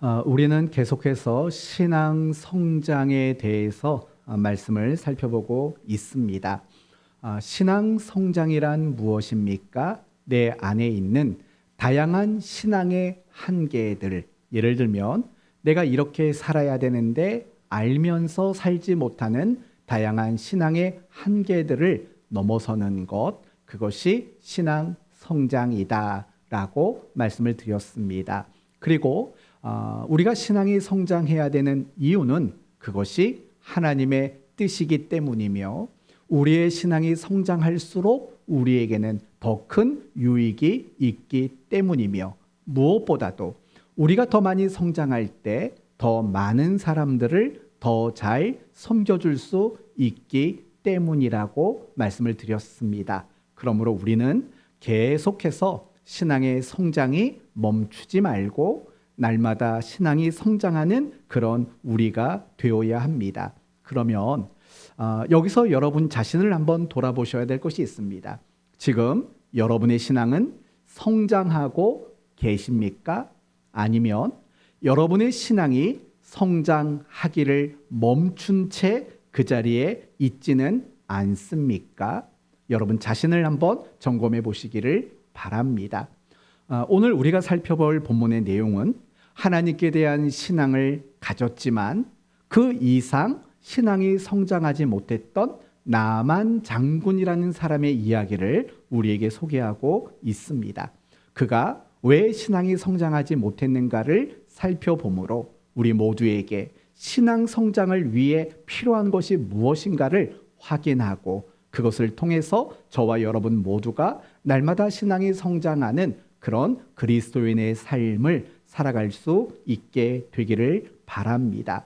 우리는 계속해서 신앙 성장에 대해서 말씀을 살펴보고 있습니다. 신앙 성장이란 무엇입니까? 내 안에 있는 다양한 신앙의 한계들, 예를 들면 내가 이렇게 살아야 되는데 알면서 살지 못하는 다양한 신앙의 한계들을 넘어서는 것, 그것이 신앙 성장이다라고 말씀을 드렸습니다. 그리고 우리가 신앙이 성장해야 되는 이유는 그것이 하나님의 뜻이기 때문이며, 우리의 신앙이 성장할수록 우리에게는 더 큰 유익이 있기 때문이며, 무엇보다도 우리가 더 많이 성장할 때 더 많은 사람들을 더 잘 섬겨줄 수 있기 때문이라고 말씀을 드렸습니다. 그러므로 우리는 계속해서 신앙의 성장이 멈추지 말고 날마다 신앙이 성장하는 그런 우리가 되어야 합니다. 그러면 여기서 여러분 자신을 한번 돌아보셔야 될 것이 있습니다. 지금 여러분의 신앙은 성장하고 계십니까? 아니면 여러분의 신앙이 성장하기를 멈춘 채 그 자리에 있지는 않습니까? 여러분 자신을 한번 점검해 보시기를 바랍니다. 오늘 우리가 살펴볼 본문의 내용은 하나님께 대한 신앙을 가졌지만 그 이상 신앙이 성장하지 못했던 나만 장군이라는 사람의 이야기를 우리에게 소개하고 있습니다. 그가 왜 신앙이 성장하지 못했는가를 살펴보므로 우리 모두에게 신앙 성장을 위해 필요한 것이 무엇인가를 확인하고 그것을 통해서 저와 여러분 모두가 날마다 신앙이 성장하는 그런 그리스도인의 삶을 살아갈 수 있게 되기를 바랍니다.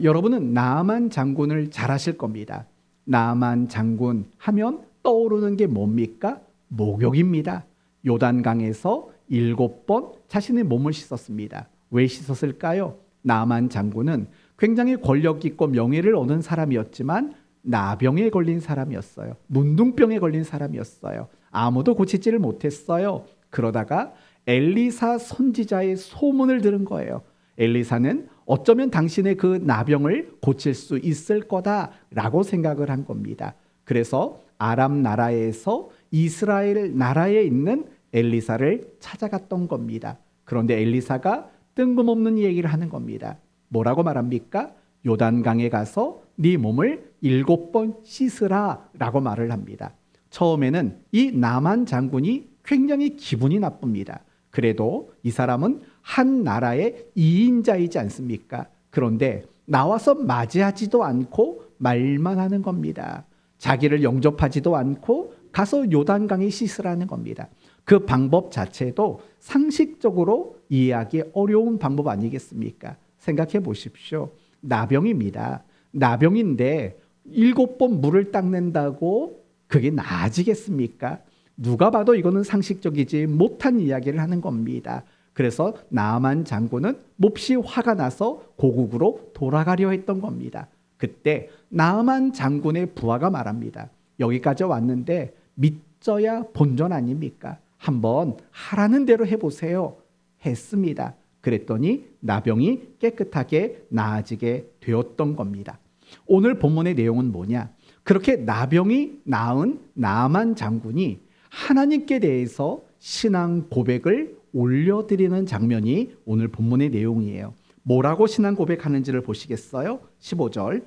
여러분은 나아만 장군을 잘 아실 겁니다. 나아만 장군 하면 떠오르는 게 뭡니까? 목욕입니다. 요단강에서 7번 자신의 몸을 씻었습니다. 왜 씻었을까요? 나아만 장군은 굉장히 권력 있고 명예를 얻은 사람이었지만 나병에 걸린 사람이었어요. 문둥병에 걸린 사람이었어요. 아무도 고치지를 못했어요. 그러다가 엘리사 선지자의 소문을 들은 거예요. 엘리사는 어쩌면 당신의 그 나병을 고칠 수 있을 거다라고 생각을 한 겁니다. 그래서 아람 나라에서 이스라엘 나라에 있는 엘리사를 찾아갔던 겁니다. 그런데 엘리사가 뜬금없는 얘기를 하는 겁니다. 뭐라고 말합니까? 요단강에 가서 네 몸을 7번 씻으라 라고 말을 합니다. 처음에는 이 나만 장군이 굉장히 기분이 나쁩니다. 그래도 이 사람은 한 나라의 2인자이지 않습니까? 그런데 나와서 맞이하지도 않고 말만 하는 겁니다. 자기를 영접하지도 않고 가서 요단강에 씻으라는 겁니다. 그 방법 자체도 상식적으로 이해하기 어려운 방법 아니겠습니까? 생각해 보십시오. 나병입니다. 나병인데 7번 물을 닦는다고 그게 나아지겠습니까? 누가 봐도 이거는 상식적이지 못한 이야기를 하는 겁니다. 그래서 나아만 장군은 몹시 화가 나서 고국으로 돌아가려 했던 겁니다. 그때 나아만 장군의 부하가 말합니다. 여기까지 왔는데 믿져야 본전 아닙니까? 한번 하라는 대로 해보세요. 했습니다. 그랬더니 나병이 깨끗하게 나아지게 되었던 겁니다. 오늘 본문의 내용은 뭐냐? 그렇게 나병이 나은 나아만 장군이 하나님께 대해서 신앙 고백을 올려드리는 장면이 오늘 본문의 내용이에요. 뭐라고 신앙 고백하는지를 보시겠어요? 15절.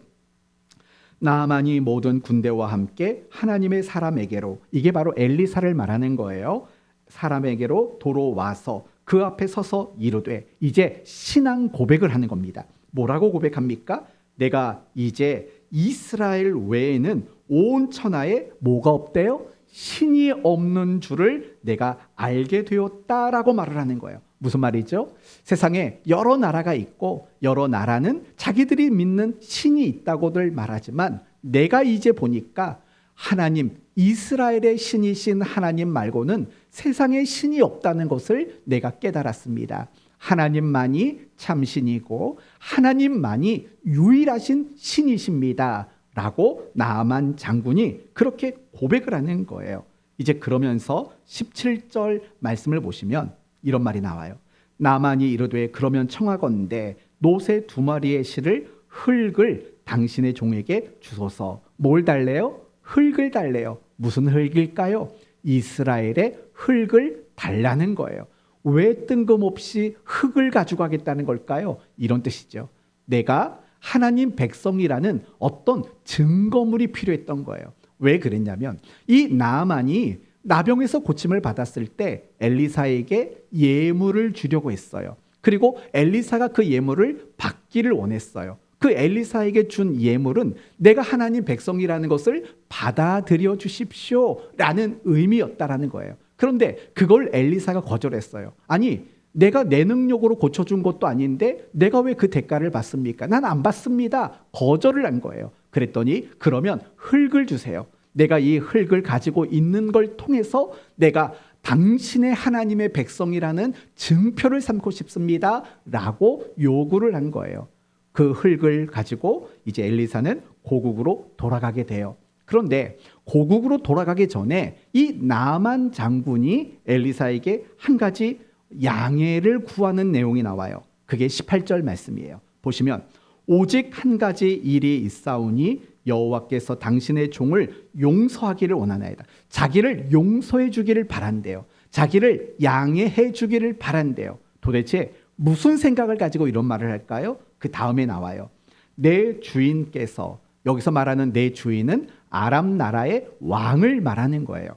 나아만이 모든 군대와 함께 하나님의 사람에게로, 이게 바로 엘리사를 말하는 거예요. 사람에게로 돌아와서 그 앞에 서서 이르되, 이제 신앙 고백을 하는 겁니다. 뭐라고 고백합니까? 내가 이제 이스라엘 외에는 온 천하에 뭐가 없대요? 신이 없는 줄을 내가 알게 되었다라고 말을 하는 거예요. 무슨 말이죠? 세상에 여러 나라가 있고 여러 나라는 자기들이 믿는 신이 있다고들 말하지만 내가 이제 보니까 하나님, 이스라엘의 신이신 하나님 말고는 세상에 신이 없다는 것을 내가 깨달았습니다. 하나님만이 참신이고 하나님만이 유일하신 신이십니다 라고 나아만 장군이 그렇게 고백을 하는 거예요. 이제 그러면서 17절 말씀을 보시면 이런 말이 나와요. 나만이 이르되 그러면 청하건대 노새 2마리의 실을 흙을 당신의 종에게 주소서. 뭘 달래요? 흙을 달래요. 무슨 흙일까요? 이스라엘의 흙을 달라는 거예요. 왜 뜬금없이 흙을 가져가겠다는 걸까요? 이런 뜻이죠. 내가 하나님 백성이라는 어떤 증거물이 필요했던 거예요. 왜 그랬냐면 이 나아만이 나병에서 고침을 받았을 때 엘리사에게 예물을 주려고 했어요. 그리고 엘리사가 그 예물을 받기를 원했어요. 그 엘리사에게 준 예물은 내가 하나님 백성이라는 것을 받아들여 주십시오 라는 의미였다라는 거예요. 그런데 그걸 엘리사가 거절했어요. 아니, 내가 내 능력으로 고쳐준 것도 아닌데 내가 왜 그 대가를 받습니까? 난 안 받습니다. 거절을 한 거예요. 그랬더니 그러면 흙을 주세요. 내가 이 흙을 가지고 있는 걸 통해서 내가 당신의 하나님의 백성이라는 증표를 삼고 싶습니다 라고 요구를 한 거예요. 그 흙을 가지고 이제 엘리사는 고국으로 돌아가게 돼요. 그런데 고국으로 돌아가기 전에 이 나만 장군이 엘리사에게 한 가지 양해를 구하는 내용이 나와요. 그게 18절 말씀이에요. 보시면 오직 한 가지 일이 있사오니 여호와께서 당신의 종을 용서하기를 원하나이다. 자기를 용서해 주기를 바란대요. 자기를 양해해 주기를 바란대요. 도대체 무슨 생각을 가지고 이런 말을 할까요? 그 다음에 나와요. 내 주인께서, 여기서 말하는 내 주인은 아람 나라의 왕을 말하는 거예요.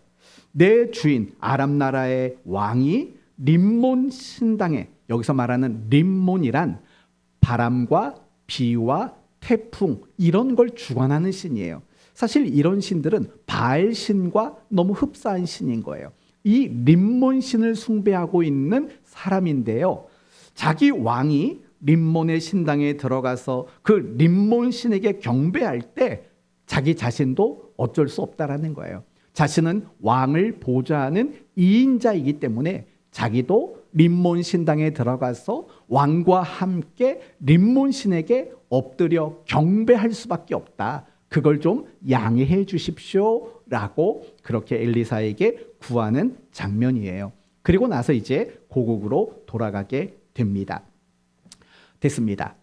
내 주인 아람 나라의 왕이 림몬 신당에, 여기서 말하는 림몬이란 바람과 비와 태풍 이런 걸 주관하는 신이에요. 사실 이런 신들은 바알 신과 너무 흡사한 신인 거예요. 이 림몬 신을 숭배하고 있는 사람인데요. 자기 왕이 림몬의 신당에 들어가서 그 림몬 신에게 경배할 때 자기 자신도 어쩔 수 없다라는 거예요. 자신은 왕을 보좌하는 2인자이기 때문에 자기도 림몬 신당에 들어가서 왕과 함께 림몬 신에게 엎드려 경배할 수밖에 없다. 그걸 좀 양해해 주십시오 라고 그렇게 엘리사에게 구하는 장면이에요. 그리고 나서 이제 고국으로 돌아가게 됩니다. 됐습니다.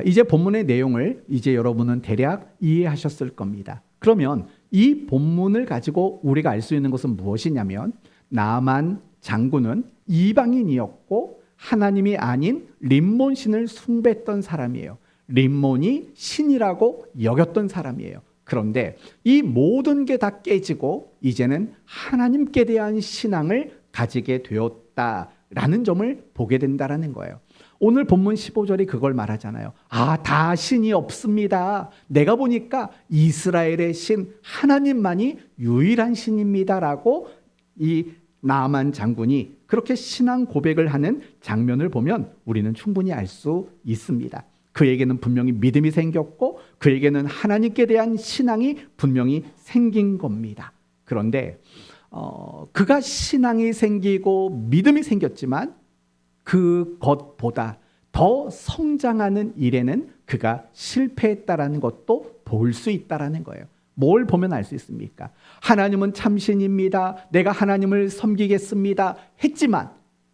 이제 본문의 내용을 이제 여러분은 대략 이해하셨을 겁니다. 그러면 이 본문을 가지고 우리가 알 수 있는 것은 무엇이냐면 나만 장군은 이방인이었고 하나님이 아닌 림몬 신을 숭배했던 사람이에요. 림몬이 신이라고 여겼던 사람이에요. 그런데 이 모든 게 다 깨지고 이제는 하나님께 대한 신앙을 가지게 되었다라는 점을 보게 된다라는 거예요. 오늘 본문 15절이 그걸 말하잖아요. 다 신이 없습니다. 내가 보니까 이스라엘의 신 하나님만이 유일한 신입니다라고 이 나아만 장군이 그렇게 신앙 고백을 하는 장면을 보면 우리는 충분히 알 수 있습니다. 그에게는 분명히 믿음이 생겼고 그에게는 하나님께 대한 신앙이 분명히 생긴 겁니다. 그런데 그가 신앙이 생기고 믿음이 생겼지만 그것보다 더 성장하는 일에는 그가 실패했다라는 것도 볼 수 있다라는 거예요. 뭘 보면 알 수 있습니까? 하나님은 참신입니다. 내가 하나님을 섬기겠습니다. 했지만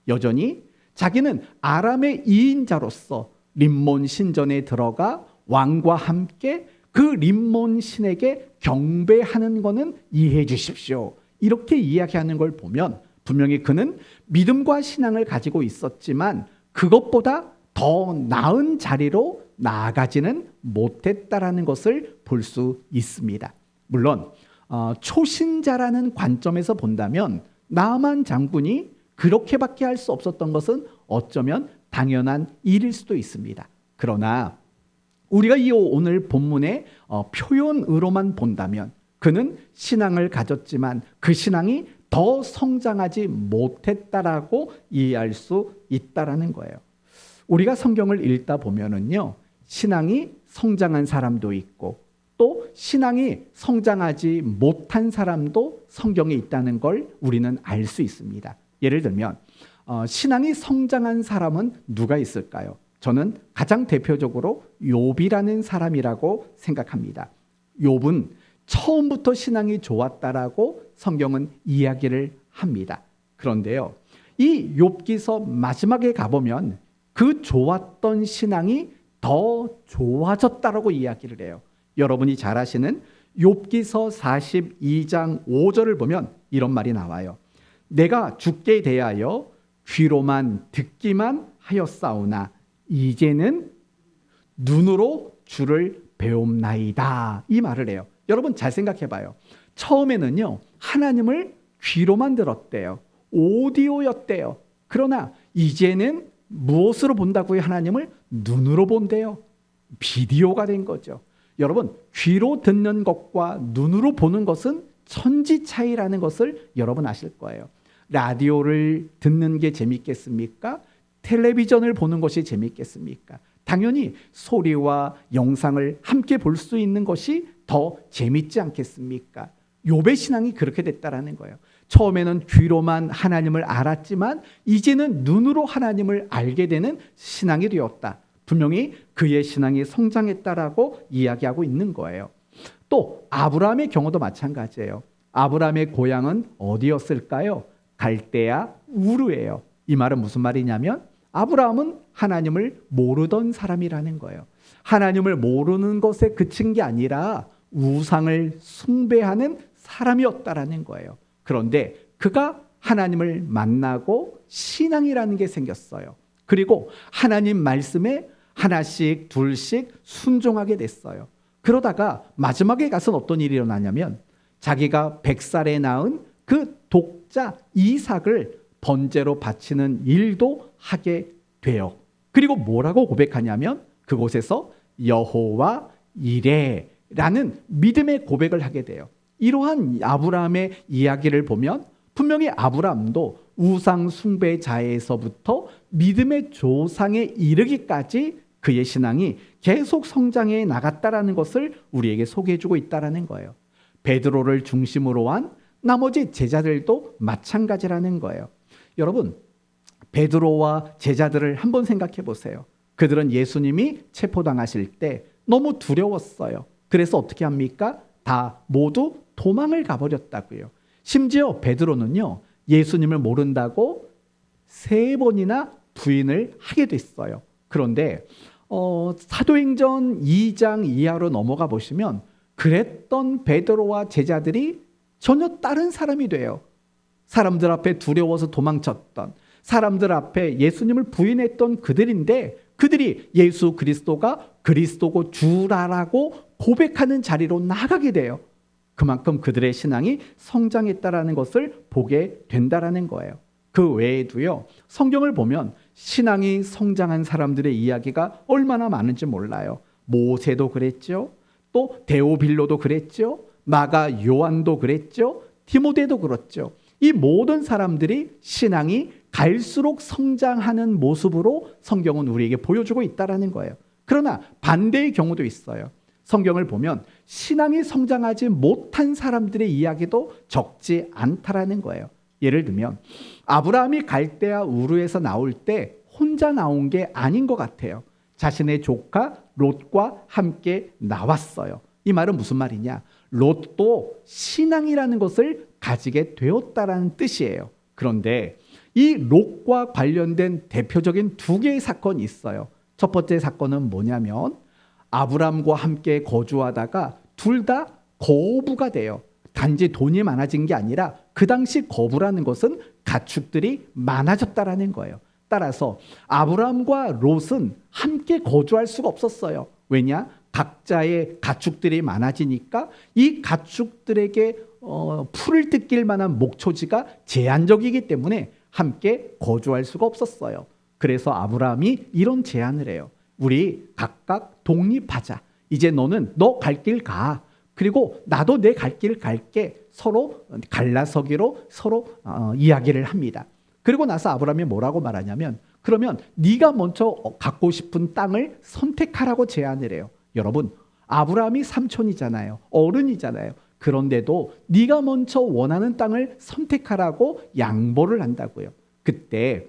여전히 자기는 아람의 2인자로서 림몬 신전에 들어가 왕과 함께 그 림몬 신에게 경배하는 것은 이해해 주십시오. 이렇게 이야기하는 걸 보면 분명히 그는 믿음과 신앙을 가지고 있었지만 그것보다 더 나은 자리로 나아가지는 못했다라는 것을 볼 수 있습니다. 물론 초신자라는 관점에서 본다면 나아만 장군이 그렇게밖에 할 수 없었던 것은 어쩌면 당연한 일일 수도 있습니다. 그러나 우리가 이 오늘 본문의 표현으로만 본다면 그는 신앙을 가졌지만 그 신앙이 더 성장하지 못했다라고 이해할 수 있다라는 거예요. 우리가 성경을 읽다 보면은요, 신앙이 성장한 사람도 있고 또 신앙이 성장하지 못한 사람도 성경에 있다는 걸 우리는 알 수 있습니다. 예를 들면 신앙이 성장한 사람은 누가 있을까요? 저는 가장 대표적으로 욥이라는 사람이라고 생각합니다. 욥은 처음부터 신앙이 좋았다라고 성경은 이야기를 합니다. 그런데요, 이 욥기서 마지막에 가보면 그 좋았던 신앙이 더 좋아졌다라고 이야기를 해요. 여러분이 잘 아시는 욥기서 42장 5절을 보면 이런 말이 나와요. 내가 주께 대하여 귀로만 듣기만 하였사오나 이제는 눈으로 주를 배움나이다. 이 말을 해요. 여러분 잘 생각해 봐요. 처음에는요, 하나님을 귀로만 들었대요. 오디오였대요. 그러나 이제는 무엇으로 본다고요? 하나님을 눈으로 본대요. 비디오가 된 거죠. 여러분, 귀로 듣는 것과 눈으로 보는 것은 천지 차이라는 것을 여러분 아실 거예요. 라디오를 듣는 게 재밌겠습니까? 텔레비전을 보는 것이 재밌겠습니까? 당연히 소리와 영상을 함께 볼 수 있는 것이 더 재밌지 않겠습니까? 욥의 신앙이 그렇게 됐다라는 거예요. 처음에는 귀로만 하나님을 알았지만 이제는 눈으로 하나님을 알게 되는 신앙이 되었다. 분명히 그의 신앙이 성장했다라고 이야기하고 있는 거예요. 또 아브라함의 경우도 마찬가지예요. 아브라함의 고향은 어디였을까요? 갈대아 우르예요. 이 말은 무슨 말이냐면 아브라함은 하나님을 모르던 사람이라는 거예요. 하나님을 모르는 것에 그친 게 아니라 우상을 숭배하는 사람이었다라는 거예요. 그런데 그가 하나님을 만나고 신앙이라는 게 생겼어요. 그리고 하나님 말씀에 하나씩 둘씩 순종하게 됐어요. 그러다가 마지막에 가서 어떤 일이 일어나냐면 자기가 100살에 낳은 그 독자 이삭을 번제로 바치는 일도 하게 돼요. 그리고 뭐라고 고백하냐면 그곳에서 여호와 이레라는 믿음의 고백을 하게 돼요. 이러한 아브라함의 이야기를 보면 분명히 아브라함도 우상 숭배자에서부터 믿음의 조상에 이르기까지 그의 신앙이 계속 성장해 나갔다라는 것을 우리에게 소개해주고 있다라는 거예요. 베드로를 중심으로 한 나머지 제자들도 마찬가지라는 거예요. 여러분, 베드로와 제자들을 한번 생각해 보세요. 그들은 예수님이 체포당하실 때 너무 두려웠어요. 그래서 어떻게 합니까? 다 모두 도망을 가버렸다고요. 심지어 베드로는요, 예수님을 모른다고 3번이나 부인을 하게 됐어요. 그런데 사도행전 2장 이하로 넘어가 보시면 그랬던 베드로와 제자들이 전혀 다른 사람이 돼요. 사람들 앞에 두려워서 도망쳤던, 사람들 앞에 예수님을 부인했던 그들인데 그들이 예수 그리스도가 그리스도고 주라라고 고백하는 자리로 나가게 돼요. 그만큼 그들의 신앙이 성장했다라는 것을 보게 된다라는 거예요. 그 외에도요, 성경을 보면 신앙이 성장한 사람들의 이야기가 얼마나 많은지 몰라요. 모세도 그랬죠. 또 데오빌로도 그랬죠. 마가 요한도 그랬죠. 디모데도 그렇죠. 이 모든 사람들이 신앙이 갈수록 성장하는 모습으로 성경은 우리에게 보여주고 있다라는 거예요. 그러나 반대의 경우도 있어요. 성경을 보면 신앙이 성장하지 못한 사람들의 이야기도 적지 않다라는 거예요. 예를 들면 아브라함이 갈대아 우르에서 나올 때 혼자 나온 게 아닌 것 같아요. 자신의 조카 롯과 함께 나왔어요. 이 말은 무슨 말이냐? 롯도 신앙이라는 것을 가지게 되었다라는 뜻이에요. 그런데 이 롯과 관련된 대표적인 2개의 사건이 있어요. 첫 번째 사건은 뭐냐면 아브람과 함께 거주하다가 둘 다 거부가 돼요. 단지 돈이 많아진 게 아니라 그 당시 거부라는 것은 가축들이 많아졌다라는 거예요. 따라서 아브람과 롯은 함께 거주할 수가 없었어요. 왜냐? 각자의 가축들이 많아지니까 이 가축들에게 풀을 뜯길 만한 목초지가 제한적이기 때문에 함께 거주할 수가 없었어요. 그래서 아브라함이 이런 제안을 해요. 우리 각각 독립하자. 이제 너는 너 갈 길 가. 그리고 나도 내 갈 길 갈게. 서로 갈라서기로 서로 이야기를 합니다. 그리고 나서 아브라함이 뭐라고 말하냐면 그러면 네가 먼저 갖고 싶은 땅을 선택하라고 제안을 해요. 여러분, 아브라함이 삼촌이잖아요. 어른이잖아요. 그런데도 네가 먼저 원하는 땅을 선택하라고 양보를 한다고요. 그때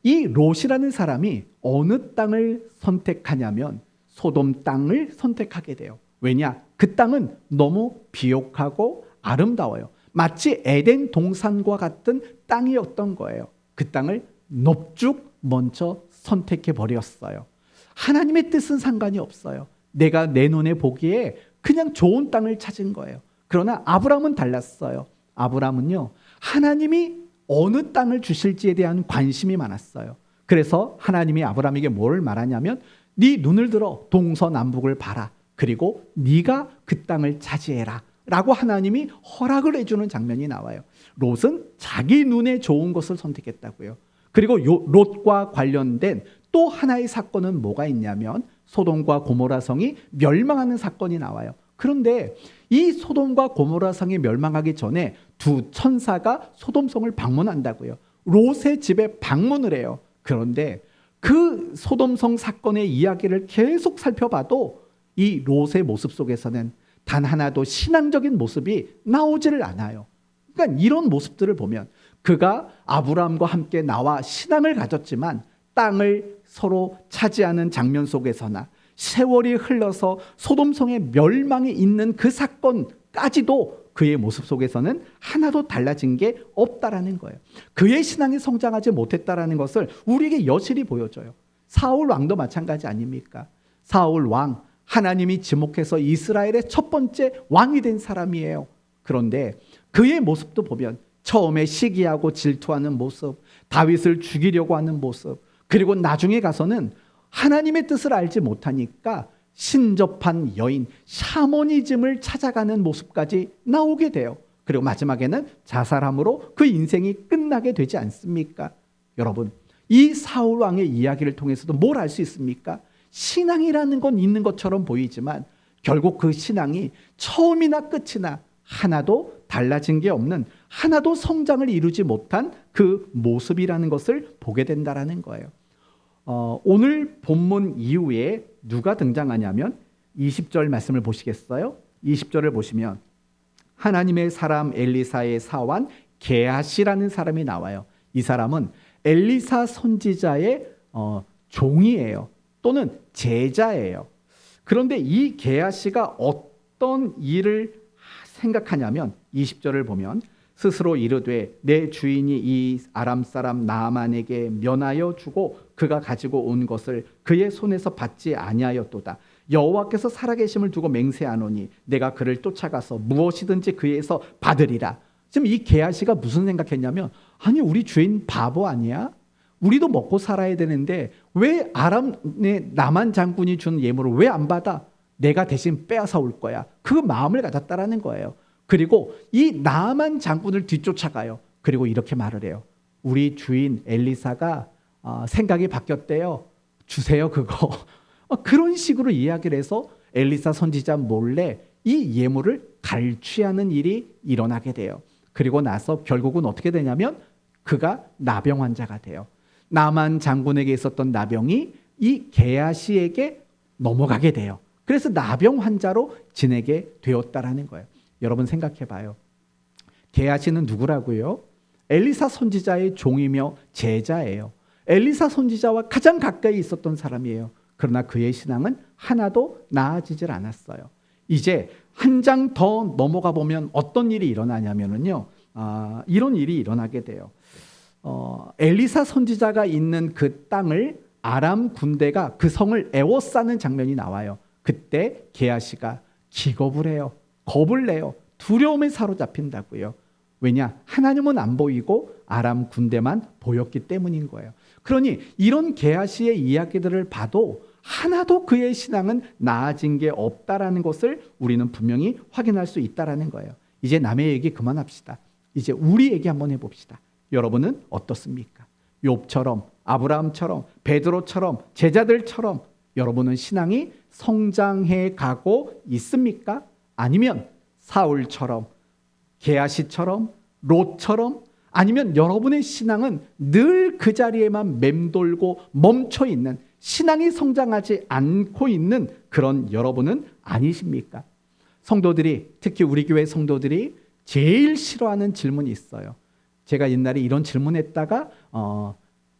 이 롯이라는 사람이 어느 땅을 선택하냐면 소돔 땅을 선택하게 돼요. 왜냐? 그 땅은 너무 비옥하고 아름다워요. 마치 에덴 동산과 같은 땅이었던 거예요. 그 땅을 넙죽 먼저 선택해 버렸어요. 하나님의 뜻은 상관이 없어요. 내가 내 눈에 보기에 그냥 좋은 땅을 찾은 거예요. 그러나 아브라함은 달랐어요. 아브라함은요, 하나님이 어느 땅을 주실지에 대한 관심이 많았어요. 그래서 하나님이 아브라함에게 뭘 말하냐면, 네 눈을 들어 동서남북을 봐라. 그리고 네가 그 땅을 차지해라 라고 하나님이 허락을 해주는 장면이 나와요. 롯은 자기 눈에 좋은 것을 선택했다고요. 그리고 롯과 관련된 또 하나의 사건은 뭐가 있냐면, 소돔과 고모라 성이 멸망하는 사건이 나와요. 그런데 이 소돔과 고모라 성이 멸망하기 전에 두 천사가 소돔성을 방문한다고요. 롯의 집에 방문을 해요. 그런데 그 소돔성 사건의 이야기를 계속 살펴봐도 이 롯의 모습 속에서는 단 하나도 신앙적인 모습이 나오지를 않아요. 그러니까 이런 모습들을 보면 그가 아브라함과 함께 나와 신앙을 가졌지만 땅을 서로 차지하는 장면 속에서나 세월이 흘러서 소돔성의 멸망이 있는 그 사건까지도 그의 모습 속에서는 하나도 달라진 게 없다라는 거예요. 그의 신앙이 성장하지 못했다라는 것을 우리에게 여실히 보여줘요. 사울 왕도 마찬가지 아닙니까? 사울 왕, 하나님이 지목해서 이스라엘의 첫 번째 왕이 된 사람이에요. 그런데 그의 모습도 보면 처음에 시기하고 질투하는 모습, 다윗을 죽이려고 하는 모습, 그리고 나중에 가서는 하나님의 뜻을 알지 못하니까 신접한 여인, 샤머니즘을 찾아가는 모습까지 나오게 돼요. 그리고 마지막에는 자살함으로 그 인생이 끝나게 되지 않습니까? 여러분, 이 사울 왕의 이야기를 통해서도 뭘 알 수 있습니까? 신앙이라는 건 있는 것처럼 보이지만 결국 그 신앙이 처음이나 끝이나 하나도 달라진 게 없는, 하나도 성장을 이루지 못한 그 모습이라는 것을 보게 된다는 거예요. 오늘 본문 이후에 누가 등장하냐면 20절 말씀을 보시겠어요? 20절을 보시면 하나님의 사람 엘리사의 사환 게하시라는 사람이 나와요. 이 사람은 엘리사 선지자의 종이에요. 또는 제자예요. 그런데 이 게하시가 어떤 일을 생각하냐면 20절을 보면 스스로 이르되 내 주인이 이 아람 사람 나아만에게 면하여 주고 그가 가지고 온 것을 그의 손에서 받지 아니하였도다. 여호와께서 살아계심을 두고 맹세하노니 내가 그를 쫓아가서 무엇이든지 그에서 받으리라. 지금 이 게하시가 무슨 생각했냐면, 아니 우리 주인 바보 아니야? 우리도 먹고 살아야 되는데 왜 아람의 나만 장군이 준 예물을 왜 안 받아? 내가 대신 빼앗아 올 거야. 그 마음을 가졌다라는 거예요. 그리고 이 나만 장군을 뒤쫓아가요. 그리고 이렇게 말을 해요. 우리 주인 엘리사가 생각이 바뀌었대요. 주세요 그거. 그런 식으로 이야기를 해서 엘리사 선지자 몰래 이 예물을 갈취하는 일이 일어나게 돼요. 그리고 나서 결국은 어떻게 되냐면 그가 나병 환자가 돼요. 나만 장군에게 있었던 나병이 이 게하시에게 넘어가게 돼요. 그래서 나병 환자로 지내게 되었다라는 거예요. 여러분 생각해 봐요. 게하시는 누구라고요? 엘리사 선지자의 종이며 제자예요. 엘리사 선지자와 가장 가까이 있었던 사람이에요. 그러나 그의 신앙은 하나도 나아지질 않았어요. 이제 한 장 더 넘어가 보면 어떤 일이 일어나냐면요. 이런 일이 일어나게 돼요. 엘리사 선지자가 있는 그 땅을 아람 군대가 그 성을 에워싸는 장면이 나와요. 그때 게하시가 기겁을 해요. 겁을 내요. 두려움에 사로잡힌다고요. 왜냐? 하나님은 안 보이고 아람 군대만 보였기 때문인 거예요. 그러니 이런 게하시의 이야기들을 봐도 하나도 그의 신앙은 나아진 게 없다라는 것을 우리는 분명히 확인할 수 있다라는 거예요. 이제 남의 얘기 그만합시다. 이제 우리 얘기 한번 해봅시다. 여러분은 어떻습니까? 욥처럼, 아브라함처럼, 베드로처럼, 제자들처럼 여러분은 신앙이 성장해 가고 있습니까? 아니면 사울처럼, 게하시처럼, 롯처럼, 아니면 여러분의 신앙은 늘 그 자리에만 맴돌고 멈춰 있는, 신앙이 성장하지 않고 있는 그런 여러분은 아니십니까? 성도들이, 특히 우리 교회 성도들이 제일 싫어하는 질문이 있어요. 제가 옛날에 이런 질문했다가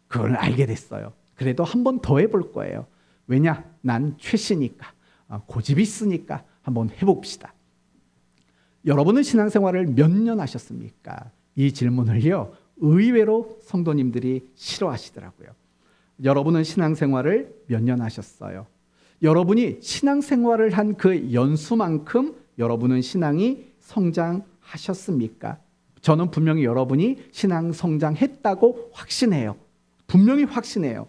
그걸 알게 됐어요. 그래도 한 번 더 해볼 거예요. 왜냐? 난 최씨니까, 고집이 있으니까 한번 해봅시다. 여러분은 신앙생활을 몇 년 하셨습니까? 이 질문을요, 의외로 성도님들이 싫어하시더라고요. 여러분은 신앙생활을 몇 년 하셨어요? 여러분이 신앙생활을 한 그 연수만큼 여러분은 신앙이 성장하셨습니까? 저는 분명히 여러분이 신앙 성장했다고 확신해요. 분명히 확신해요.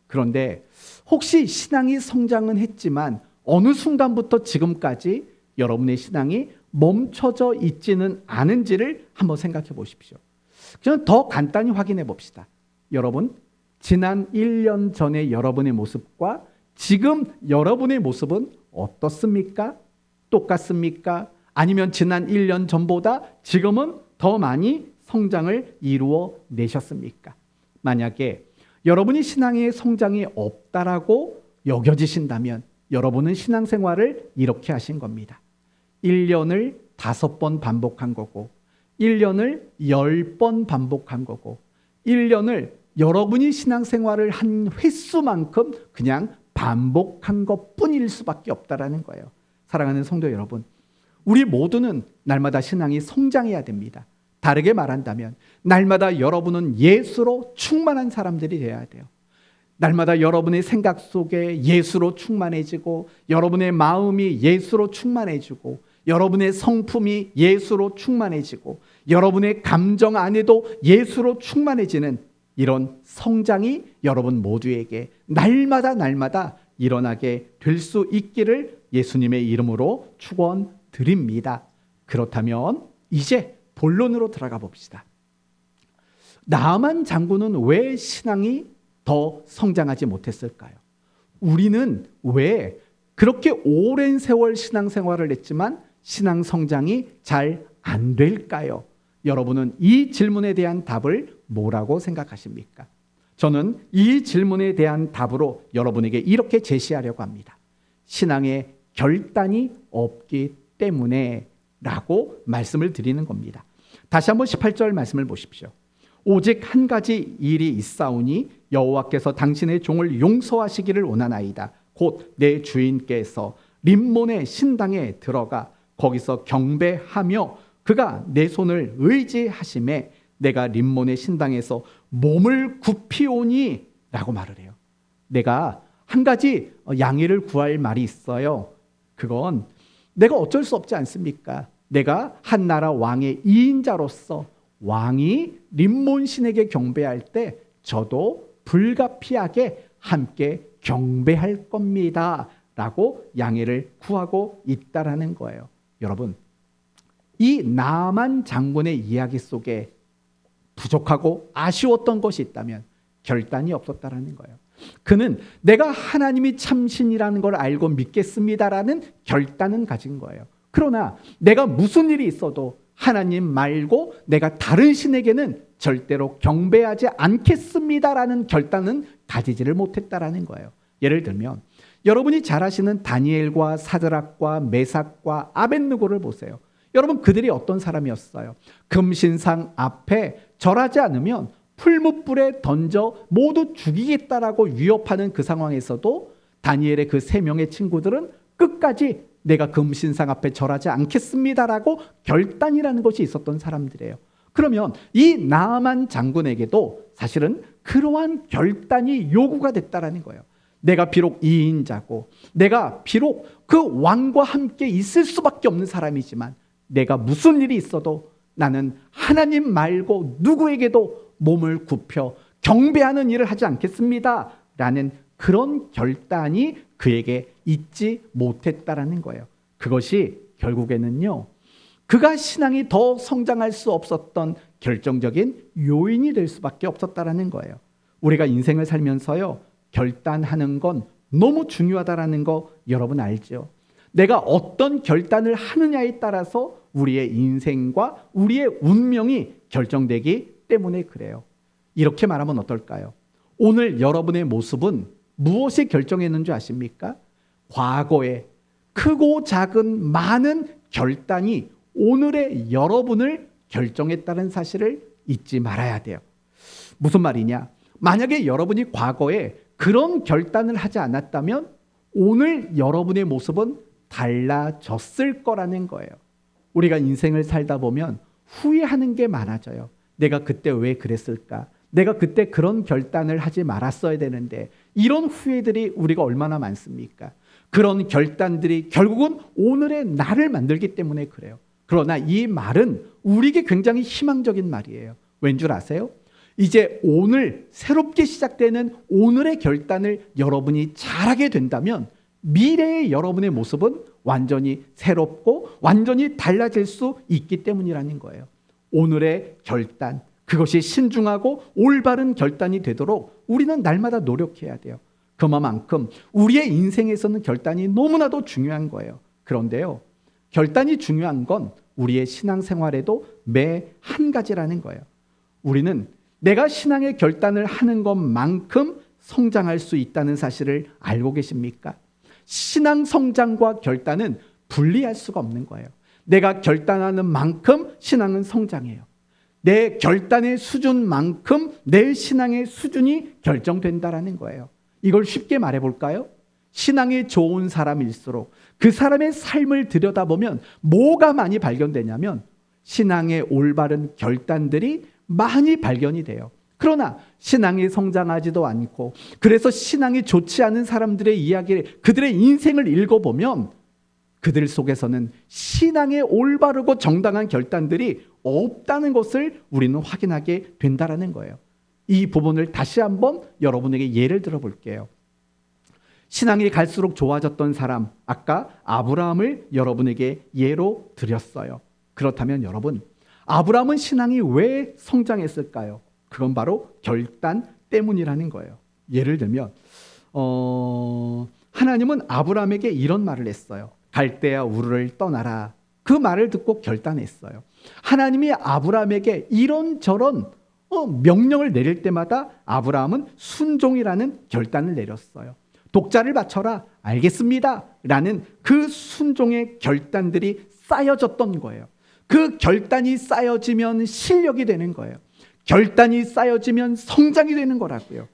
그런데 혹시 신앙이 성장은 했지만 어느 순간부터 지금까지 여러분의 신앙이 멈춰져 있지는 않은지를 한번 생각해 보십시오. 그냥 더 간단히 확인해 봅시다. 여러분, 지난 1년 전의 여러분의 모습과 지금 여러분의 모습은 어떻습니까? 똑같습니까? 아니면 지난 1년 전보다 지금은 더 많이 성장을 이루어 내셨습니까? 만약에 여러분이 신앙의 성장이 없다라고 여겨지신다면 여러분은 신앙생활을 이렇게 하신 겁니다. 1년을 5번 반복한 거고 1년을 10번 반복한 거고 1년을 여러분이 신앙생활을 한 횟수만큼 그냥 반복한 것뿐일 수밖에 없다라는 거예요. 사랑하는 성도 여러분, 우리 모두는 날마다 신앙이 성장해야 됩니다. 다르게 말한다면 날마다 여러분은 예수로 충만한 사람들이 되어야 돼요. 날마다 여러분의 생각 속에 예수로 충만해지고 여러분의 마음이 예수로 충만해지고 여러분의 성품이 예수로 충만해지고 여러분의 감정 안에도 예수로 충만해지는 이런 성장이 여러분 모두에게 날마다 일어나게 될 수 있기를 예수님의 이름으로 축원드립니다. 그렇다면 이제 본론으로 들어가 봅시다. 나아만 장군은 왜 신앙이 더 성장하지 못했을까요? 우리는 왜 그렇게 오랜 세월 신앙생활을 했지만 신앙 성장이 잘 안 될까요? 여러분은 이 질문에 대한 답을 뭐라고 생각하십니까? 저는 이 질문에 대한 답으로 여러분에게 이렇게 제시하려고 합니다. 신앙에 결단이 없기 때문에 라고 말씀을 드리는 겁니다. 다시 한번 18절 말씀을 보십시오. 오직 한 가지 일이 있사오니 여호와께서 당신의 종을 용서하시기를 원하나이다. 곧 내 주인께서 림몬의 신당에 들어가 거기서 경배하며 그가 내 손을 의지하심에 내가 림몬의 신당에서 몸을 굽히오니 라고 말을 해요. 내가 한 가지 양해를 구할 말이 있어요. 그건 내가 어쩔 수 없지 않습니까? 내가 한 나라 왕의 2인자로서 왕이 림몬 신에게 경배할 때 저도 불가피하게 함께 경배할 겁니다 라고 양해를 구하고 있다라는 거예요. 여러분, 이 나만 장군의 이야기 속에 부족하고 아쉬웠던 것이 있다면 결단이 없었다라는 거예요. 그는 내가 하나님이 참신이라는 걸 알고 믿겠습니다라는 결단은 가진 거예요. 그러나 내가 무슨 일이 있어도 하나님 말고 내가 다른 신에게는 절대로 경배하지 않겠습니다라는 결단은 가지지를 못했다라는 거예요. 예를 들면 여러분이 잘 아시는 다니엘과 사드락과 메삭과 아벳느고를 보세요. 여러분, 그들이 어떤 사람이었어요? 금신상 앞에 절하지 않으면 풀무불에 던져 모두 죽이겠다라고 위협하는 그 상황에서도 다니엘의 그 3명의 친구들은 끝까지 내가 금신상 앞에 절하지 않겠습니다라고 결단이라는 것이 있었던 사람들이에요. 그러면 이 나아만 장군에게도 사실은 그러한 결단이 요구가 됐다라는 거예요. 내가 비록 2인자고 내가 비록 그 왕과 함께 있을 수밖에 없는 사람이지만 내가 무슨 일이 있어도 나는 하나님 말고 누구에게도 몸을 굽혀 경배하는 일을 하지 않겠습니다 라는 그런 결단이 그에게 있지 못했다라는 거예요. 그것이 결국에는요, 그가 신앙이 더 성장할 수 없었던 결정적인 요인이 될 수밖에 없었다라는 거예요. 우리가 인생을 살면서요, 결단하는 건 너무 중요하다라는 거 여러분 알죠? 내가 어떤 결단을 하느냐에 따라서 우리의 인생과 우리의 운명이 결정되기 때문에 그래요. 이렇게 말하면 어떨까요? 오늘 여러분의 모습은 무엇이 결정했는 줄 아십니까? 과거에 크고 작은 많은 결단이 오늘의 여러분을 결정했다는 사실을 잊지 말아야 돼요. 무슨 말이냐? 만약에 여러분이 과거에 그런 결단을 하지 않았다면 오늘 여러분의 모습은 달라졌을 거라는 거예요. 우리가 인생을 살다 보면 후회하는 게 많아져요. 내가 그때 왜 그랬을까? 내가 그때 그런 결단을 하지 말았어야 되는데, 이런 후회들이 우리가 얼마나 많습니까? 그런 결단들이 결국은 오늘의 나를 만들기 때문에 그래요. 그러나 이 말은 우리에게 굉장히 희망적인 말이에요. 왠 줄 아세요? 이제 오늘 새롭게 시작되는 오늘의 결단을 여러분이 잘하게 된다면 미래의 여러분의 모습은 완전히 새롭고 완전히 달라질 수 있기 때문이라는 거예요. 오늘의 결단, 그것이 신중하고 올바른 결단이 되도록 우리는 날마다 노력해야 돼요. 그만큼 우리의 인생에서는 결단이 너무나도 중요한 거예요. 그런데요, 결단이 중요한 건 우리의 신앙생활에도 매 한 가지라는 거예요. 우리는 내가 신앙의 결단을 하는 것만큼 성장할 수 있다는 사실을 알고 계십니까? 신앙 성장과 결단은 분리할 수가 없는 거예요. 내가 결단하는 만큼 신앙은 성장해요. 내 결단의 수준만큼 내 신앙의 수준이 결정된다라는 거예요. 이걸 쉽게 말해볼까요? 신앙이 좋은 사람일수록 그 사람의 삶을 들여다보면 뭐가 많이 발견되냐면 신앙의 올바른 결단들이 많이 발견이 돼요. 그러나 신앙이 성장하지도 않고, 그래서 신앙이 좋지 않은 사람들의 이야기를, 그들의 인생을 읽어보면 그들 속에서는 신앙의 올바르고 정당한 결단들이 없다는 것을 우리는 확인하게 된다는 거예요. 이 부분을 다시 한번 여러분에게 예를 들어 볼게요. 신앙이 갈수록 좋아졌던 사람, 아까 아브라함을 여러분에게 예로 드렸어요. 그렇다면 여러분, 아브라함은 신앙이 왜 성장했을까요? 그건 바로 결단 때문이라는 거예요. 예를 들면 하나님은 아브라함에게 이런 말을 했어요. 갈대아 우르를 떠나라. 그 말을 듣고 결단했어요. 하나님이 아브라함에게 이런저런 명령을 내릴 때마다 아브라함은 순종이라는 결단을 내렸어요. 독자를 바쳐라. 알겠습니다. 라는 그 순종의 결단들이 쌓여졌던 거예요. 그 결단이 쌓여지면 실력이 되는 거예요. 결단이 쌓여지면 성장이 되는 거라고요.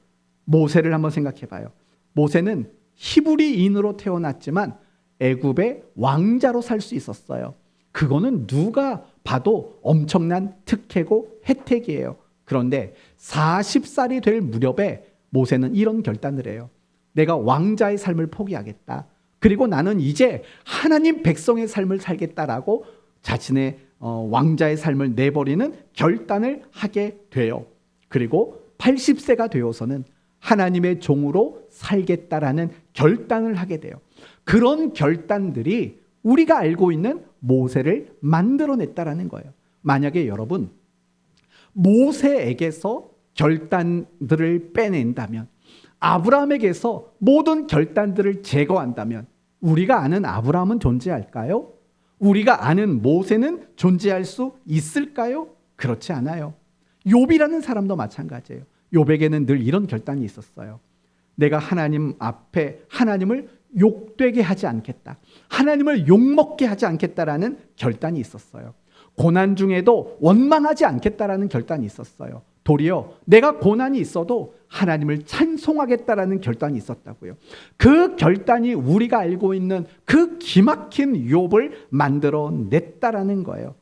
모세를 한번 생각해 봐요. 모세는 히브리인으로 태어났지만 애굽의 왕자로 살 수 있었어요. 그거는 누가 봐도 엄청난 특혜고 혜택이에요. 그런데 40살이 될 무렵에 모세는 이런 결단을 해요. 내가 왕자의 삶을 포기하겠다. 그리고 나는 이제 하나님 백성의 삶을 살겠다라고 자신의 왕자의 삶을 내버리는 결단을 하게 돼요. 그리고 80세가 되어서는 하나님의 종으로 살겠다라는 결단을 하게 돼요. 그런 결단들이 우리가 알고 있는 모세를 만들어냈다라는 거예요. 만약에 여러분 모세에게서 결단들을 빼낸다면, 아브라함에게서 모든 결단들을 제거한다면 우리가 아는 아브라함은 존재할까요? 우리가 아는 모세는 존재할 수 있을까요? 그렇지 않아요. 욥이라는 사람도 마찬가지예요. 욥에게는 늘 이런 결단이 있었어요. 내가 하나님 앞에 하나님을 욕되게 하지 않겠다. 하나님을 욕먹게 하지 않겠다라는 결단이 있었어요. 고난 중에도 원망하지 않겠다라는 결단이 있었어요. 도리어 내가 고난이 있어도 하나님을 찬송하겠다라는 결단이 있었다고요. 그 결단이 우리가 알고 있는 그 기막힌 욥을 만들어냈다라는 거예요.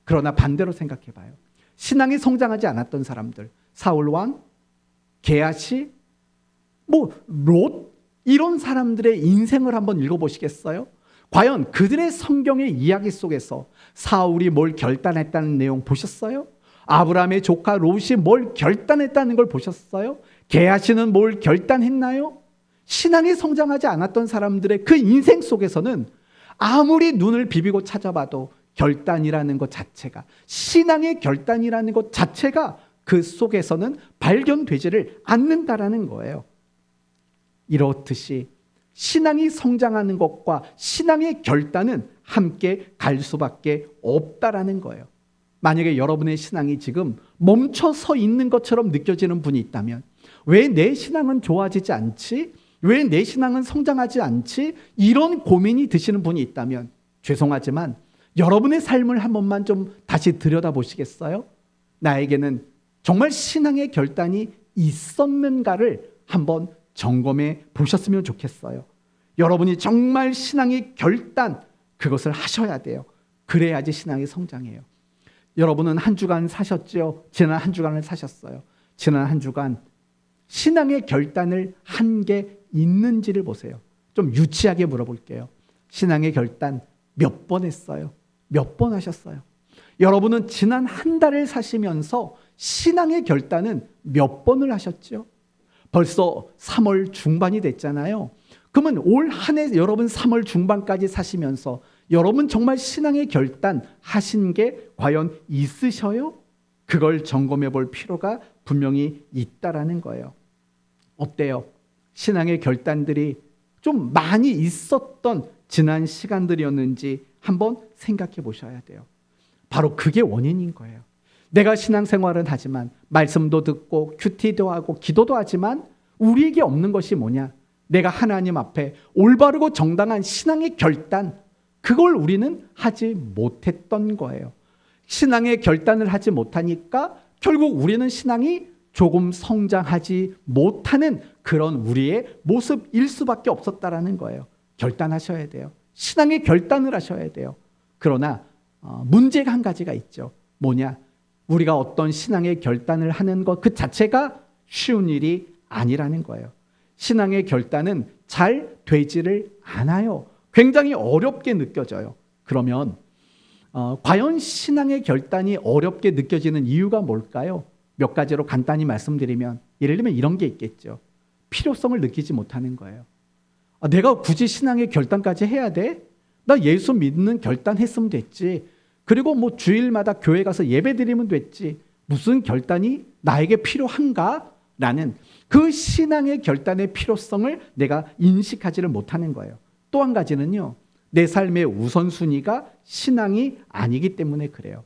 그러나 반대로 생각해 봐요. 신앙이 성장하지 않았던 사람들, 사울왕, 게하시, 롯, 이런 사람들의 인생을 한번 읽어보시겠어요? 과연 그들의 성경의 이야기 속에서 사울이 뭘 결단했다는 내용 보셨어요? 아브라함의 조카 롯이 뭘 결단했다는 걸 보셨어요? 게하시는 뭘 결단했나요? 신앙이 성장하지 않았던 사람들의 그 인생 속에서는 아무리 눈을 비비고 찾아봐도 결단이라는 것 자체가, 신앙의 결단이라는 것 자체가 그 속에서는 발견되지를 않는다라는 거예요. 이렇듯이 신앙이 성장하는 것과 신앙의 결단은 함께 갈 수밖에 없다라는 거예요. 만약에 여러분의 신앙이 지금 멈춰서 있는 것처럼 느껴지는 분이 있다면, 왜 내 신앙은 좋아지지 않지? 왜 내 신앙은 성장하지 않지? 이런 고민이 드시는 분이 있다면 죄송하지만 여러분의 삶을 한 번만 좀 다시 들여다보시겠어요? 나에게는 정말 신앙의 결단이 있었는가를 한번 점검해 보셨으면 좋겠어요. 여러분이 정말 신앙의 결단, 그것을 하셔야 돼요. 그래야지 신앙이 성장해요. 여러분은 한 주간 사셨죠? 지난 한 주간을 사셨어요. 지난 한 주간 신앙의 결단을 한 게 있는지를 보세요. 좀 유치하게 물어볼게요. 신앙의 결단 몇 번 했어요? 몇 번 하셨어요? 여러분은 지난 한 달을 사시면서 신앙의 결단은 몇 번을 하셨죠? 벌써 3월 중반이 됐잖아요. 그러면 올 한 해 여러분 3월 중반까지 사시면서 여러분 정말 신앙의 결단 하신 게 과연 있으셔요? 그걸 점검해 볼 필요가 분명히 있다라는 거예요. 어때요? 신앙의 결단들이 좀 많이 있었던 지난 시간들이었는지 한번 생각해 보셔야 돼요. 바로 그게 원인인 거예요. 내가 신앙생활은 하지만 말씀도 듣고 큐티도 하고 기도도 하지만 우리에게 없는 것이 뭐냐? 내가 하나님 앞에 올바르고 정당한 신앙의 결단, 그걸 우리는 하지 못했던 거예요. 신앙의 결단을 하지 못하니까 결국 우리는 신앙이 조금 성장하지 못하는 그런 우리의 모습일 수밖에 없었다라는 거예요. 결단하셔야 돼요. 신앙의 결단을 하셔야 돼요. 그러나 문제가 한 가지가 있죠. 뭐냐? 우리가 어떤 신앙의 결단을 하는 것 그 자체가 쉬운 일이 아니라는 거예요. 신앙의 결단은 잘 되지를 않아요. 굉장히 어렵게 느껴져요. 그러면 과연 신앙의 결단이 어렵게 느껴지는 이유가 뭘까요? 몇 가지로 간단히 말씀드리면 예를 들면 이런 게 있겠죠. 필요성을 느끼지 못하는 거예요. 내가 굳이 신앙의 결단까지 해야 돼? 나 예수 믿는 결단했으면 됐지. 그리고 뭐 주일마다 교회 가서 예배 드리면 됐지. 무슨 결단이 나에게 필요한가? 라는 그 신앙의 결단의 필요성을 내가 인식하지를 못하는 거예요. 또 한 가지는요. 내 삶의 우선순위가 신앙이 아니기 때문에 그래요.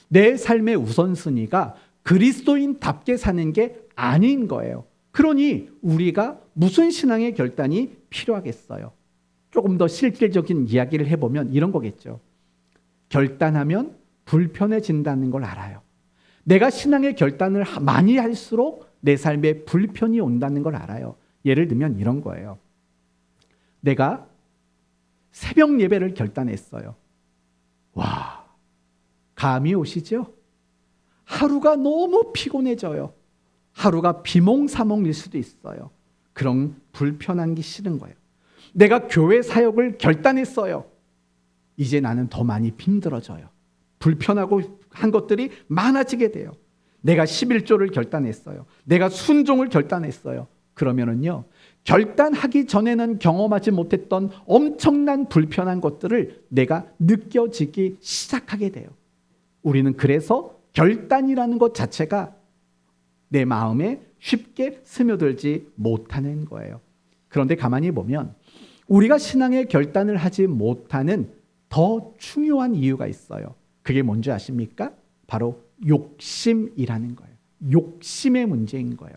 내 삶의 우선순위가 그리스도인답게 사는 게 아닌 거예요. 그러니 우리가 무슨 신앙의 결단이 필요하겠어요? 조금 더 실질적인 이야기를 해보면 이런 거겠죠. 결단하면 불편해진다는 걸 알아요. 내가 신앙의 결단을 많이 할수록 내 삶에 불편이 온다는 걸 알아요. 예를 들면 이런 거예요. 내가 새벽 예배를 결단했어요. 와, 감이 오시죠? 하루가 너무 피곤해져요. 하루가 비몽사몽일 수도 있어요. 그런 불편한 게 싫은 거예요. 내가 교회 사역을 결단했어요. 이제 나는 더 많이 힘들어져요. 불편하고 한 것들이 많아지게 돼요. 내가 11조를 결단했어요. 내가 순종을 결단했어요. 그러면은요, 결단하기 전에는 경험하지 못했던 엄청난 불편한 것들을 내가 느껴지기 시작하게 돼요. 우리는 그래서 결단이라는 것 자체가 내 마음에 쉽게 스며들지 못하는 거예요. 그런데 가만히 보면 우리가 신앙의 결단을 하지 못하는 더 중요한 이유가 있어요. 그게 뭔지 아십니까? 바로 욕심이라는 거예요. 욕심의 문제인 거예요.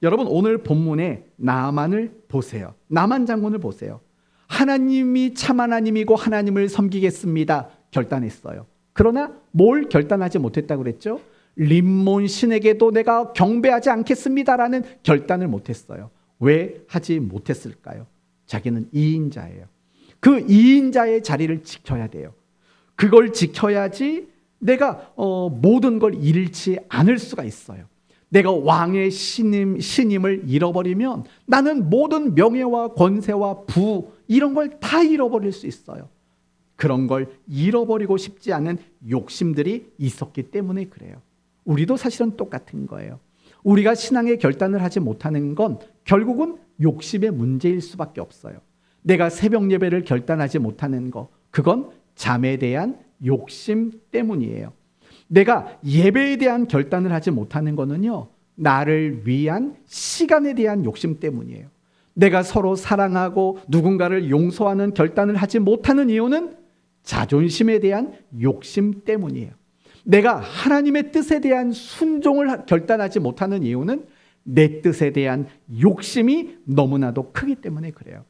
여러분 오늘 본문에 나만을 보세요. 나만 장군을 보세요. 하나님이 참 하나님이고 하나님을 섬기겠습니다. 결단했어요. 그러나 뭘 결단하지 못했다고 그랬죠? 림몬 신에게도 내가 경배하지 않겠습니다라는 결단을 못했어요. 왜 하지 못했을까요? 자기는 2인자예요. 그 2인자의 자리를 지켜야 돼요. 그걸 지켜야지 내가 모든 걸 잃지 않을 수가 있어요. 내가 왕의 신임을 잃어버리면 나는 모든 명예와 권세와 부 이런 걸 다 잃어버릴 수 있어요. 그런 걸 잃어버리고 싶지 않은 욕심들이 있었기 때문에 그래요. 우리도 사실은 똑같은 거예요. 우리가 신앙의 결단을 하지 못하는 건 결국은 욕심의 문제일 수밖에 없어요. 내가 새벽 예배를 결단하지 못하는 거, 그건 잠에 대한 욕심 때문이에요. 내가 예배에 대한 결단을 하지 못하는 거는요, 나를 위한 시간에 대한 욕심 때문이에요. 내가 서로 사랑하고 누군가를 용서하는 결단을 하지 못하는 이유는 자존심에 대한 욕심 때문이에요. 내가 하나님의 뜻에 대한 순종을 결단하지 못하는 이유는 내 뜻에 대한 욕심이 너무나도 크기 때문에 그래요.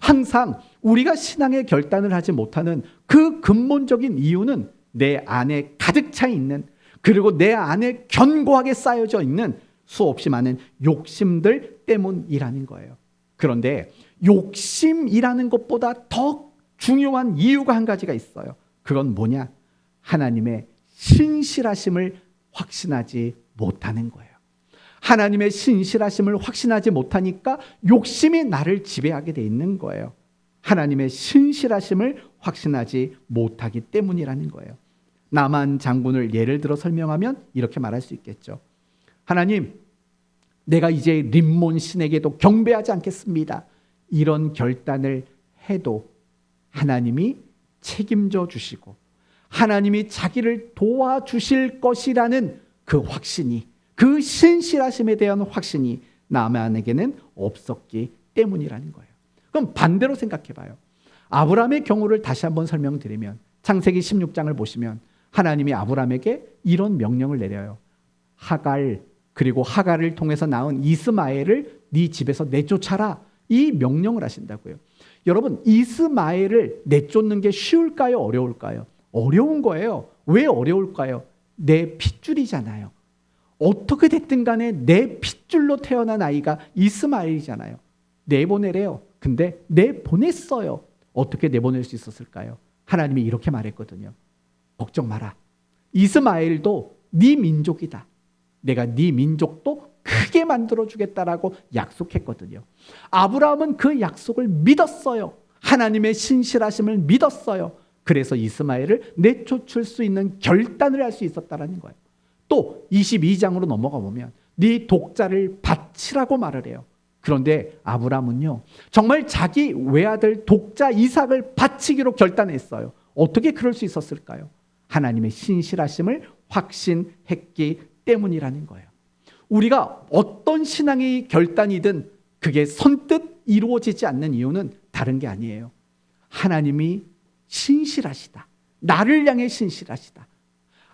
항상 우리가 신앙의 결단을 하지 못하는 그 근본적인 이유는 내 안에 가득 차 있는, 그리고 내 안에 견고하게 쌓여져 있는 수없이 많은 욕심들 때문이라는 거예요. 그런데 욕심이라는 것보다 더 중요한 이유가 한 가지가 있어요. 그건 뭐냐? 하나님의 신실하심을 확신하지 못하는 거예요. 하나님의 신실하심을 확신하지 못하니까 욕심이 나를 지배하게 돼 있는 거예요. 하나님의 신실하심을 확신하지 못하기 때문이라는 거예요. 나만 장군을 예를 들어 설명하면 이렇게 말할 수 있겠죠. 하나님, 내가 이제 림몬 신에게도 경배하지 않겠습니다. 이런 결단을 해도 하나님이 책임져 주시고 하나님이 자기를 도와주실 것이라는 그 확신이, 그 신실하심에 대한 확신이 나만에게는 없었기 때문이라는 거예요. 그럼 반대로 생각해 봐요. 아브라함의 경우를 다시 한번 설명드리면 창세기 16장을 보시면 하나님이 아브라함에게 이런 명령을 내려요. 그리고 하갈을 통해서 낳은 이스마엘을 네 집에서 내쫓아라. 이 명령을 하신다고요. 여러분, 이스마엘을 내쫓는 게 쉬울까요? 어려울까요? 어려운 거예요. 왜 어려울까요? 내 핏줄이잖아요. 어떻게 됐든 간에 내 핏줄로 태어난 아이가 이스마엘이잖아요. 내보내래요. 근데 내보냈어요. 어떻게 내보낼 수 있었을까요? 하나님이 이렇게 말했거든요. 걱정 마라. 이스마엘도 네 민족이다. 내가 네 민족도 크게 만들어주겠다라고 약속했거든요. 아브라함은 그 약속을 믿었어요. 하나님의 신실하심을 믿었어요. 그래서 이스마엘을 내쫓을 수 있는 결단을 할 수 있었다는 거예요. 또 22장으로 넘어가 보면 네 독자를 바치라고 말을 해요. 그런데 아브라함은요, 정말 자기 외아들 독자 이삭을 바치기로 결단했어요. 어떻게 그럴 수 있었을까요? 하나님의 신실하심을 확신했기 때문이라는 거예요. 우리가 어떤 신앙의 결단이든 그게 선뜻 이루어지지 않는 이유는 다른 게 아니에요. 하나님이 신실하시다. 나를 향해 신실하시다.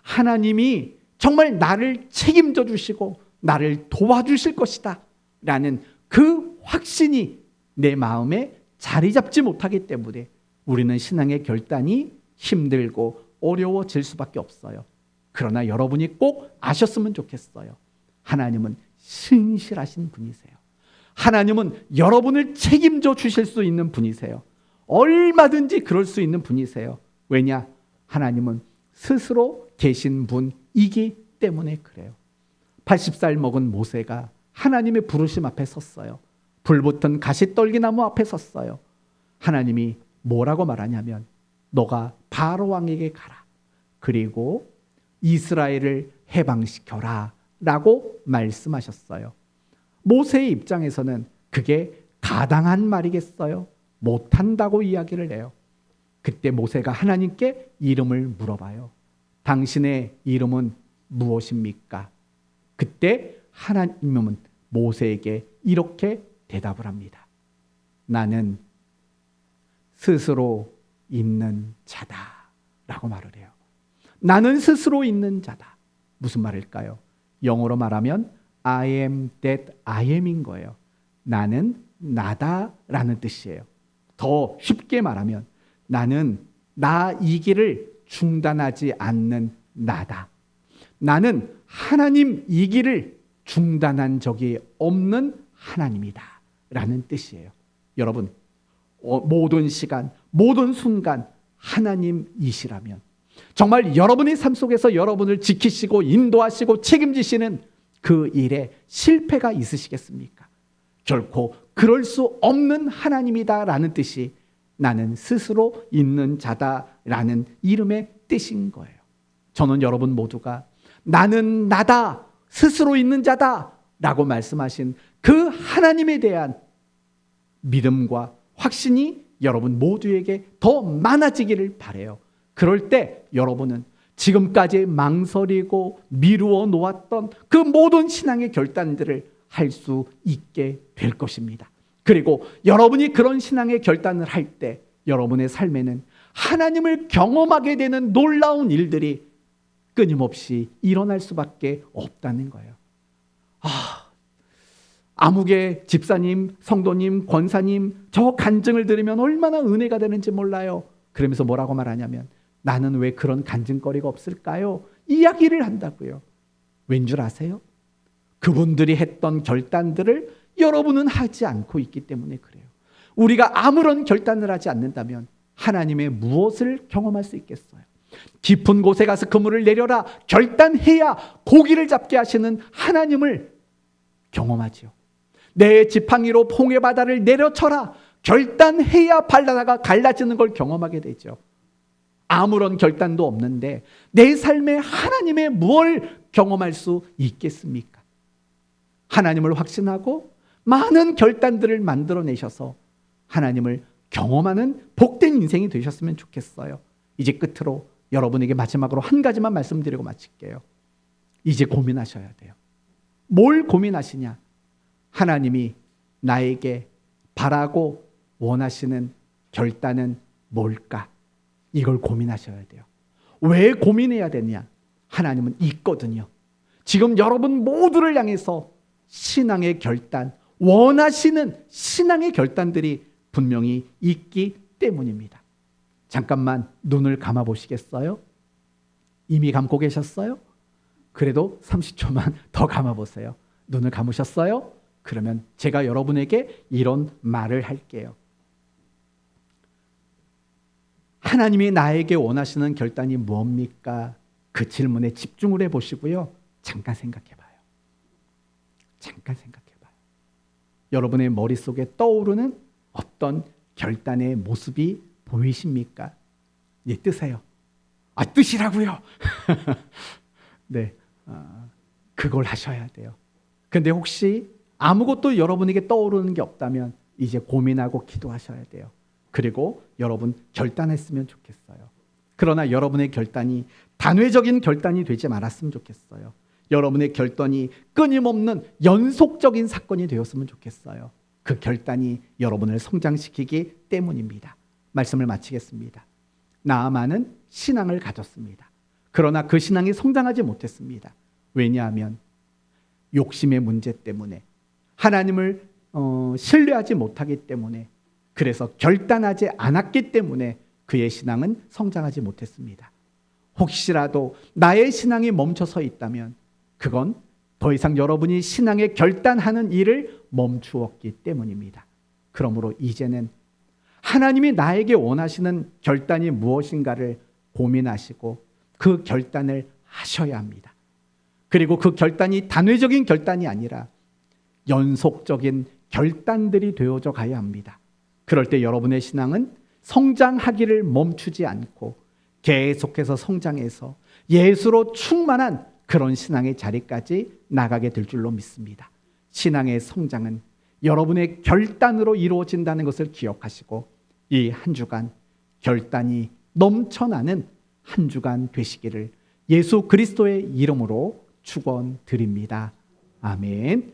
하나님이 정말 나를 책임져 주시고 나를 도와주실 것이다 라는 그 확신이 내 마음에 자리 잡지 못하기 때문에 우리는 신앙의 결단이 힘들고 어려워질 수밖에 없어요. 그러나 여러분이 꼭 아셨으면 좋겠어요. 하나님은 신실하신 분이세요. 하나님은 여러분을 책임져 주실 수 있는 분이세요. 얼마든지 그럴 수 있는 분이세요. 왜냐? 하나님은 스스로 계신 분이기 때문에 그래요. 80살 먹은 모세가 하나님의 부르심 앞에 섰어요. 불붙은 가시떨기나무 앞에 섰어요. 하나님이 뭐라고 말하냐면 너가 바로 왕에게 가라. 그리고 이스라엘을 해방시켜라 라고 말씀하셨어요. 모세의 입장에서는 그게 가당한 말이겠어요? 못한다고 이야기를 해요. 그때 모세가 하나님께 이름을 물어봐요. 당신의 이름은 무엇입니까? 그때 하나님은 모세에게 이렇게 대답을 합니다. 나는 스스로 있는 자다 라고 말을 해요. 나는 스스로 있는 자다. 무슨 말일까요? 영어로 말하면 I am that I am인 거예요. 나는 나다라는 뜻이에요. 더 쉽게 말하면 나는 나이기를 중단하지 않는 나다. 나는 하나님이기를 중단한 적이 없는 하나님이다 라는 뜻이에요. 여러분, 모든 시간, 모든 순간 하나님이시라면 정말 여러분의 삶 속에서 여러분을 지키시고 인도하시고 책임지시는 그 일에 실패가 있으시겠습니까? 결코 그럴 수 없는 하나님이다라는 뜻이 나는 스스로 있는 자다라는 이름의 뜻인 거예요. 저는 여러분 모두가 나는 나다, 스스로 있는 자다 라고 말씀하신 그 하나님에 대한 믿음과 확신이 여러분 모두에게 더 많아지기를 바라요. 그럴 때 여러분은 지금까지 망설이고 미루어 놓았던 그 모든 신앙의 결단들을 할 수 있게 될 것입니다. 그리고 여러분이 그런 신앙의 결단을 할 때 여러분의 삶에는 하나님을 경험하게 되는 놀라운 일들이 끊임없이 일어날 수밖에 없다는 거예요. 아무개 집사님, 성도님, 권사님, 저 간증을 들으면 얼마나 은혜가 되는지 몰라요. 그러면서 뭐라고 말하냐면 나는 왜 그런 간증거리가 없을까요? 이야기를 한다고요. 왠 줄 아세요? 그분들이 했던 결단들을 여러분은 하지 않고 있기 때문에 그래요. 우리가 아무런 결단을 하지 않는다면 하나님의 무엇을 경험할 수 있겠어요? 깊은 곳에 가서 그물을 내려라 결단해야 고기를 잡게 하시는 하나님을 경험하지요. 내 지팡이로 홍해 바다를 내려쳐라 결단해야 바다가 갈라지는 걸 경험하게 되죠. 아무런 결단도 없는데 내 삶에 하나님의 무엇을 경험할 수 있겠습니까? 하나님을 확신하고 많은 결단들을 만들어내셔서 하나님을 경험하는 복된 인생이 되셨으면 좋겠어요. 이제 끝으로 여러분에게 마지막으로 한 가지만 말씀드리고 마칠게요. 이제 고민하셔야 돼요. 뭘 고민하시냐? 하나님이 나에게 바라고 원하시는 결단은 뭘까? 이걸 고민하셔야 돼요. 왜 고민해야 되냐? 하나님은 있거든요. 지금 여러분 모두를 향해서 신앙의 결단, 원하시는 신앙의 결단들이 분명히 있기 때문입니다. 잠깐만 눈을 감아 보시겠어요? 이미 감고 계셨어요? 그래도 30초만 더 감아 보세요. 눈을 감으셨어요? 그러면 제가 여러분에게 이런 말을 할게요. 하나님이 나에게 원하시는 결단이 뭡니까? 그 질문에 집중을 해보시고요. 잠깐 생각해봐요. 잠깐 생각해봐요. 여러분의 머릿속에 떠오르는 어떤 결단의 모습이 보이십니까? 예, 뜨세요. 아, 뜨시라고요. 네, 그걸 하셔야 돼요. 근데 혹시 아무것도 여러분에게 떠오르는 게 없다면 이제 고민하고 기도하셔야 돼요. 그리고 여러분 결단했으면 좋겠어요. 그러나 여러분의 결단이 단회적인 결단이 되지 말았으면 좋겠어요. 여러분의 결단이 끊임없는 연속적인 사건이 되었으면 좋겠어요. 그 결단이 여러분을 성장시키기 때문입니다. 말씀을 마치겠습니다. 나아만은 신앙을 가졌습니다. 그러나 그 신앙이 성장하지 못했습니다. 왜냐하면 욕심의 문제 때문에 하나님을 신뢰하지 못하기 때문에 그래서 결단하지 않았기 때문에 그의 신앙은 성장하지 못했습니다. 혹시라도 나의 신앙이 멈춰서 있다면 그건 더 이상 여러분이 신앙에 결단하는 일을 멈추었기 때문입니다. 그러므로 이제는 하나님이 나에게 원하시는 결단이 무엇인가를 고민하시고 그 결단을 하셔야 합니다. 그리고 그 결단이 단회적인 결단이 아니라 연속적인 결단들이 되어져 가야 합니다. 그럴 때 여러분의 신앙은 성장하기를 멈추지 않고 계속해서 성장해서 예수로 충만한 그런 신앙의 자리까지 나가게 될 줄로 믿습니다. 신앙의 성장은 여러분의 결단으로 이루어진다는 것을 기억하시고 이 한 주간 결단이 넘쳐나는 한 주간 되시기를 예수 그리스도의 이름으로 축원드립니다. 아멘.